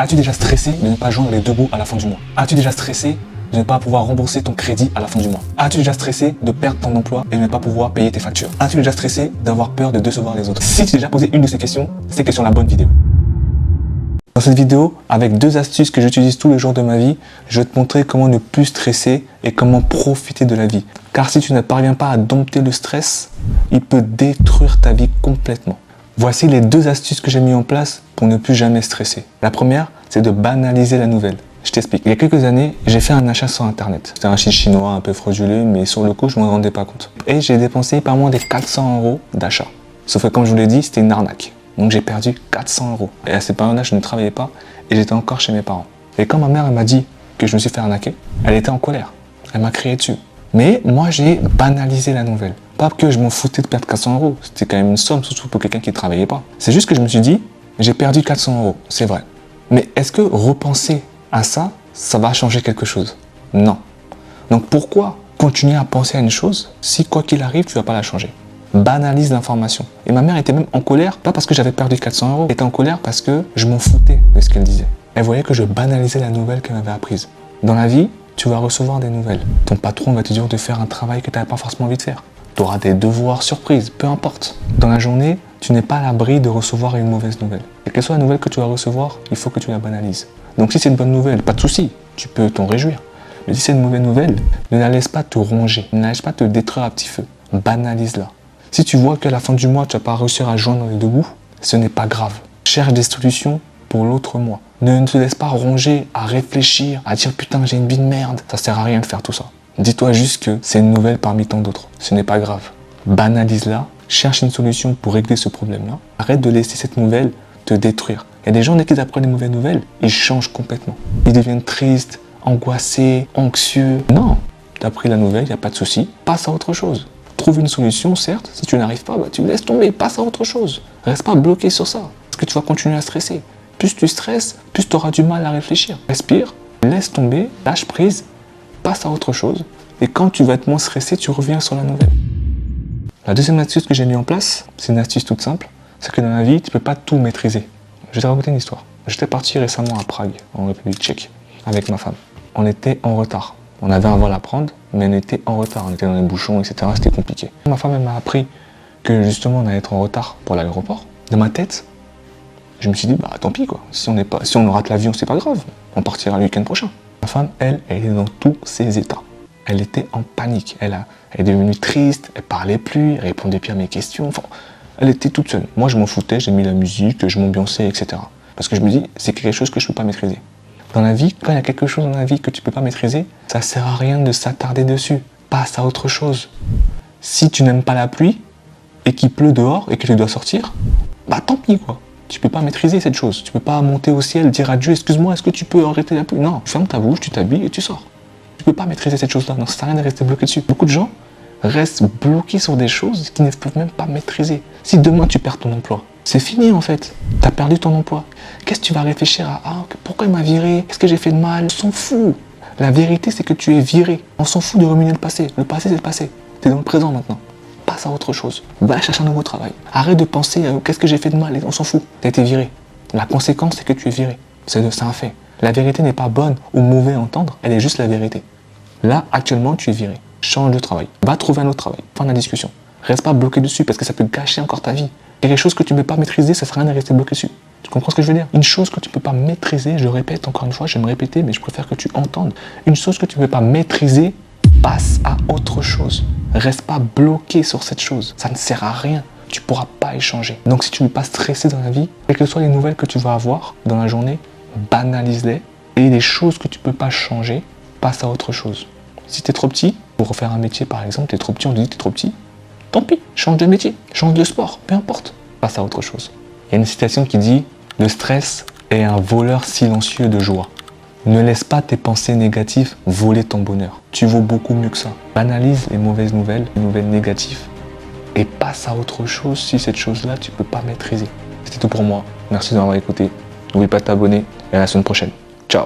As-tu déjà stressé de ne pas joindre les deux bouts à la fin du mois? As-tu déjà stressé de ne pas pouvoir rembourser ton crédit à la fin du mois? As-tu déjà stressé de perdre ton emploi et de ne pas pouvoir payer tes factures? As-tu déjà stressé d'avoir peur de décevoir les autres? Si tu as déjà posé une de ces questions, c'est que sur la bonne vidéo. Dans cette vidéo, avec 2 astuces que j'utilise tous les jours de ma vie, je vais te montrer comment ne plus stresser et comment profiter de la vie. Car si tu ne parviens pas à dompter le stress, il peut détruire ta vie complètement. Voici les 2 astuces que j'ai mis en place pour ne plus jamais stresser. La première, c'est de banaliser la nouvelle. Je t'explique. Il y a quelques années, j'ai fait un achat sur internet. C'était un site chinois un peu frauduleux, mais sur le coup, je ne me rendais pas compte. Et j'ai dépensé pas moins des 400 € d'achat. Sauf que comme je vous l'ai dit, c'était une arnaque. Donc j'ai perdu 400 €. Et à cette période-là, je ne travaillais pas et j'étais encore chez mes parents. Et quand ma mère elle m'a dit que je me suis fait arnaquer, elle était en colère. Elle m'a crié dessus. Mais moi, j'ai banalisé la nouvelle. Pas que je m'en foutais de perdre 400 €. C'était quand même une somme, surtout pour quelqu'un qui ne travaillait pas. C'est juste que je me suis dit, j'ai perdu 400 €, c'est vrai. Mais est-ce que repenser à ça, ça va changer quelque chose? Non. Donc pourquoi continuer à penser à une chose si quoi qu'il arrive, tu ne vas pas la changer? Banalise l'information. Et ma mère était même en colère, pas parce que j'avais perdu 400 €, elle était en colère parce que je m'en foutais de ce qu'elle disait. Elle voyait que je banalisais la nouvelle qu'elle m'avait apprise. Dans la vie, tu vas recevoir des nouvelles. Ton patron va te dire de faire un travail que tu n'avais pas forcément envie de faire. Tu auras des devoirs surprises, peu importe. Dans la journée, tu n'es pas à l'abri de recevoir une mauvaise nouvelle. Et quelle soit la nouvelle que tu vas recevoir, il faut que tu la banalises. Donc si c'est une bonne nouvelle, pas de souci, tu peux t'en réjouir. Mais si c'est une mauvaise nouvelle, ne la laisse pas te ronger, ne la laisse pas te détruire à petit feu. Banalise-la. Si tu vois qu'à la fin du mois, tu n'as pas réussi à joindre les deux bouts, ce n'est pas grave. Cherche des solutions pour l'autre mois. Ne te laisse pas ronger à réfléchir, à dire putain j'ai une vie de merde. Ça sert à rien de faire tout ça. Dis-toi juste que c'est une nouvelle parmi tant d'autres. Ce n'est pas grave. Banalise-la, cherche une solution pour régler ce problème-là. Arrête de laisser cette nouvelle te détruire. Il y a des gens dès qu'ils apprennent les mauvaises nouvelles, ils changent complètement. Ils deviennent tristes, angoissés, anxieux. Non, tu as appris la nouvelle, il n'y a pas de souci. Passe à autre chose. Trouve une solution, certes. Si tu n'arrives pas, tu laisses tomber, passe à autre chose. Reste pas bloqué sur ça, parce que tu vas continuer à stresser. Plus tu stresses, plus tu auras du mal à réfléchir. Respire, laisse tomber, lâche prise, passe à autre chose. Et quand tu vas être moins stressé, tu reviens sur la nouvelle. La deuxième astuce que j'ai mis en place, c'est une astuce toute simple. C'est que dans la vie, tu ne peux pas tout maîtriser. Je vais te raconter une histoire. J'étais parti récemment à Prague, en République tchèque, avec ma femme. On était en retard. On avait un vol à prendre, mais on était en retard. On était dans les bouchons, etc. C'était compliqué. Ma femme, elle m'a appris que justement, on allait être en retard pour l'aéroport. Dans ma tête, je me suis dit, bah tant pis quoi. Si on rate l'avion, c'est pas grave. On partira le week-end prochain. Ma femme, elle est dans tous ses états. Elle était en panique. Elle est devenue triste, elle parlait plus, elle répondait plus à mes questions. Enfin, elle était toute seule. Moi, je m'en foutais, j'ai mis la musique, je m'ambiançais, etc. Parce que je me dis, c'est quelque chose que je peux pas maîtriser. Dans la vie, quand il y a quelque chose dans la vie que tu peux pas maîtriser, ça sert à rien de s'attarder dessus. Passe à autre chose. Si tu n'aimes pas la pluie et qu'il pleut dehors et que tu dois sortir, bah tant pis quoi. Tu peux pas maîtriser cette chose. Tu peux pas monter au ciel, dire à Dieu, excuse-moi, est-ce que tu peux arrêter la pluie? Non, ferme ta bouche, tu t'habilles et tu sors. Tu peux pas maîtriser cette chose-là. Non, ça sert à rien de rester bloqué dessus. Beaucoup de gens restent bloqués sur des choses qu'ils ne peuvent même pas maîtriser. Si demain tu perds ton emploi, c'est fini en fait. Tu as perdu ton emploi. Qu'est-ce que tu vas réfléchir à pourquoi il m'a viré? Est-ce que j'ai fait de mal? On s'en fout. La vérité, c'est que tu es viré. On s'en fout de ruminer le passé. Le passé, c'est le passé. Tu es dans le présent maintenant. Passe à autre chose. Va chercher un nouveau travail. Arrête de penser à qu'est-ce que j'ai fait de mal. On s'en fout. Tu as été viré. La conséquence, c'est que tu es viré. C'est un fait. La vérité n'est pas bonne ou mauvaise à entendre. Elle est juste la vérité. Là, actuellement, tu es viré. Change de travail. Va trouver un autre travail. Fin de la discussion. Reste pas bloqué dessus parce que ça peut gâcher encore ta vie. Quelque chose que tu ne peux pas maîtriser, ça ne sert à rien de rester bloqué dessus. Tu comprends ce que je veux dire? Une chose que tu ne peux pas maîtriser, je répète encore une fois, je vais me répéter, mais je préfère que tu entendes. Une chose que tu ne peux pas maîtriser, passe à autre chose. Reste pas bloqué sur cette chose. Ça ne sert à rien. Tu ne pourras pas échanger. Donc si tu ne veux pas stresser dans la vie, quelles que soient les nouvelles que tu vas avoir dans la journée, banalise-les. Et les choses que tu ne peux pas changer, passe à autre chose. Si tu es trop petit, pour refaire un métier par exemple, tu es trop petit, on te dit que tu es trop petit, tant pis, change de métier, change de sport, peu importe. Passe à autre chose. Il y a une citation qui dit « Le stress est un voleur silencieux de joie. Ne laisse pas tes pensées négatives voler ton bonheur. Tu vaux beaucoup mieux que ça. Banalise les mauvaises nouvelles, les nouvelles négatives et passe à autre chose si cette chose-là, tu ne peux pas maîtriser. » C'était tout pour moi. Merci de m'avoir écouté. N'oublie pas de t'abonner et à la semaine prochaine. Ciao.